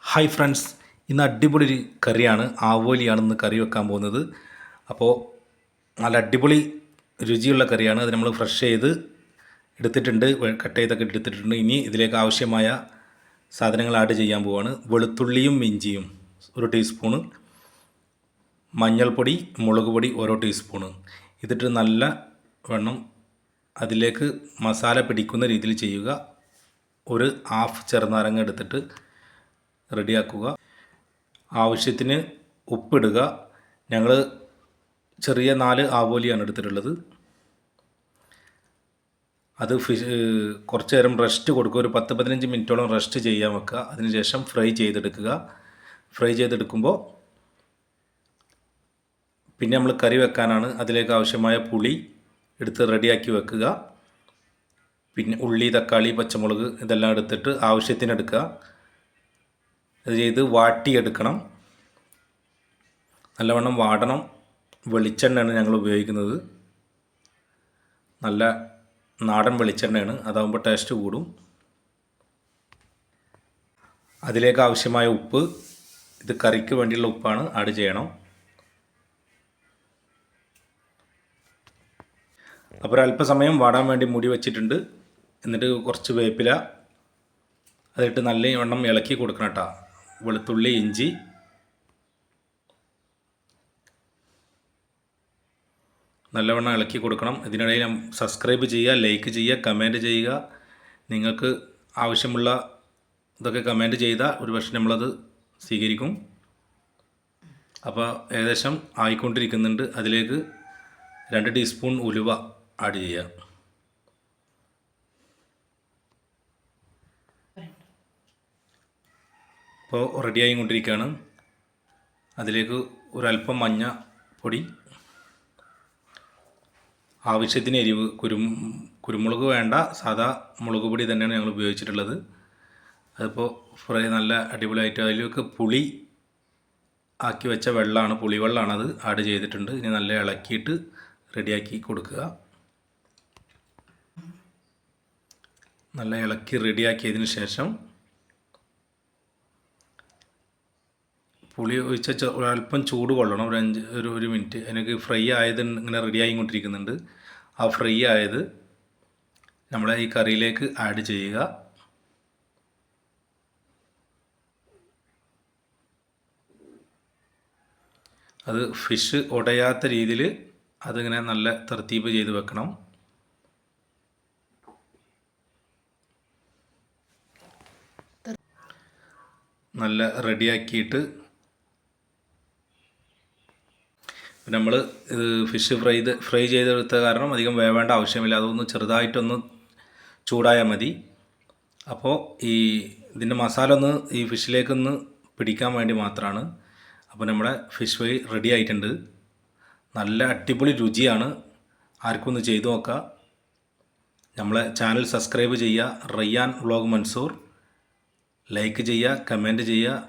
Hi friends, ഇന്ന് അടിപൊളി ഒരു കറിയാണ്. ആവോലിയാണ് ഇന്ന് കറി വെക്കാൻ പോകുന്നത്. അപ്പോൾ നല്ല അടിപൊളി രുചിയുള്ള കറിയാണ്. അത് നമ്മൾ ഫ്രഷ് ചെയ്ത് എടുത്തിട്ടുണ്ട്, കട്ട് ചെയ്തൊക്കെ എടുത്തിട്ടുണ്ട്. ഇനി ഇതിലേക്ക് ആവശ്യമായ സാധനങ്ങൾ ആഡ് ചെയ്യാൻ പോവുകയാണ്. വെളുത്തുള്ളിയും ഇഞ്ചിയും 1 ടീസ്പൂണ്, മഞ്ഞൾപ്പൊടി, മുളക് പൊടി ഓരോ ടീസ്പൂണ്. ഇതിട്ട് നല്ല വണ്ണം അതിലേക്ക് മസാല പിടിക്കുന്ന രീതിയിൽ ചെയ്യുക. ഒരു ഹാഫ് ചെറുനാരങ്ങ എടുത്തിട്ട് റെഡിയാക്കുക. ആവശ്യത്തിന് ഉപ്പിടുക. ഞങ്ങൾ ചെറിയ 4 ആവോലിയാണ് എടുത്തിട്ടുള്ളത്. അത് കുറച്ച് നേരം റെസ്റ്റ് കൊടുക്കുക. ഒരു 10-15 മിനിറ്റോളം റെസ്റ്റ് ചെയ്യാൻ വെക്കുക. അതിനുശേഷം ഫ്രൈ ചെയ്തെടുക്കുക. ഫ്രൈ ചെയ്തെടുക്കുമ്പോൾ പിന്നെ നമ്മൾ കറി വെക്കാനാണ്. അതിലേക്ക് ആവശ്യമായ പുളി എടുത്ത് റെഡിയാക്കി വെക്കുക. പിന്നെ ഉള്ളി, തക്കാളി, പച്ചമുളക് ഇതെല്ലാം എടുത്തിട്ട് ആവശ്യത്തിന് എടുക്കുക. അത് ചെയ്ത് വാട്ടിയെടുക്കണം. നല്ലവണ്ണം വാടണം. വെളിച്ചെണ്ണയാണ് ഞങ്ങൾ ഉപയോഗിക്കുന്നത്. നല്ല നാടൻ വെളിച്ചെണ്ണയാണ്, അതാകുമ്പോൾ ടേസ്റ്റ് കൂടും. അതിലേക്ക് ആവശ്യമായ ഉപ്പ്, ഇത് കറിക്ക് വേണ്ടിയുള്ള ഉപ്പാണ്, ആഡ് ചെയ്യണം. അപ്പോൾ അല്പസമയം വാടാൻ വേണ്ടി മൂടി വെച്ചിട്ടുണ്ട്. എന്നിട്ട് കുറച്ച് വേപ്പില അതിട്ട് നല്ലവണ്ണം ഇളക്കി കൊടുക്കണം കേട്ടോ. വെളുത്തുള്ളി, ഇഞ്ചി, നല്ലവണ്ണം ഇളക്കി കൊടുക്കണം. ഇതിനിടയിൽ സബ്സ്ക്രൈബ് ചെയ്യുക, ലൈക്ക് ചെയ്യുക, കമൻറ്റ് ചെയ്യുക. നിങ്ങൾക്ക് ആവശ്യമുള്ള ഇതൊക്കെ കമൻറ്റ് ചെയ്താൽ ഒരുപക്ഷെ നമ്മളത് സ്വീകരിക്കും. അപ്പോൾ ഏകദേശം ആയിക്കൊണ്ടിരിക്കുന്നുണ്ട്. അതിലേക്ക് 2 ടീസ്പൂൺ ഉലുവ ആഡ് ചെയ്യുക. ഇപ്പോൾ റെഡിയായി കൊണ്ടിരിക്കുകയാണ്. അതിലേക്ക് ഒരല്പം മഞ്ഞൾപ്പൊടി, ആവശ്യത്തിന് എരിവ്, കുരുമുളക് വേണ്ട, സാധാ മുളക് പൊടി തന്നെയാണ് ഞങ്ങൾ ഉപയോഗിച്ചിട്ടുള്ളത്. അതിപ്പോൾ ഫ്രൈ നല്ല അടിപൊളിയായിട്ട് അതിലേക്ക് പുളി ആക്കി വെച്ച വെള്ളമാണ്, പുളിവെള്ളമാണ്, അത് ആഡ് ചെയ്തിട്ടുണ്ട്. ഇനി നല്ല ഇളക്കിയിട്ട് റെഡിയാക്കി കൊടുക്കുക. നല്ല ഇളക്കി റെഡിയാക്കിയതിന് ശേഷം പുളി ഒഴിച്ച ഒരല്പം ചൂട് കൊള്ളണം. ഒരു മിനിറ്റ്. എനിക്ക് ഫ്രൈ ആയത് ഇങ്ങനെ റെഡി ആയിക്കൊണ്ടിരിക്കുന്നുണ്ട്. ആ ഫ്രൈ ആയത് നമ്മളെ ഈ കറിയിലേക്ക് ആഡ് ചെയ്യുക. അത് ഫിഷ് ഉടയാത്ത രീതിയിൽ അതിങ്ങനെ നല്ല തർത്തീബ് ചെയ്ത് വെക്കണം. നല്ല റെഡിയാക്കിയിട്ട് നമ്മൾ ഫിഷ് ഫ്രൈ ചെയ്തെടുത്ത കാരണം അധികം വേവേണ്ട ആവശ്യമില്ല. അതൊന്ന് ചെറുതായിട്ടൊന്ന് ചൂടായാൽ മതി. അപ്പോൾ ഇതിൻ്റെ മസാല ഒന്ന് ഈ ഫിഷിലേക്കൊന്ന് പിടിക്കാൻ വേണ്ടി മാത്രമാണ്. അപ്പോൾ നമ്മുടെ ഫിഷ് ഫ്രൈ റെഡി ആയിട്ടുണ്ട്. നല്ല അടിപൊളി രുചിയാണ്. ആർക്കും ഒന്ന് ചെയ്തു നോക്കുക. നമ്മളെ ചാനൽ സബ്സ്ക്രൈബ് ചെയ്യുക. റയ്യാൻ വ്ളോഗ് മൻസൂർ. ലൈക്ക് ചെയ്യുക, കമൻറ്റ് ചെയ്യുക.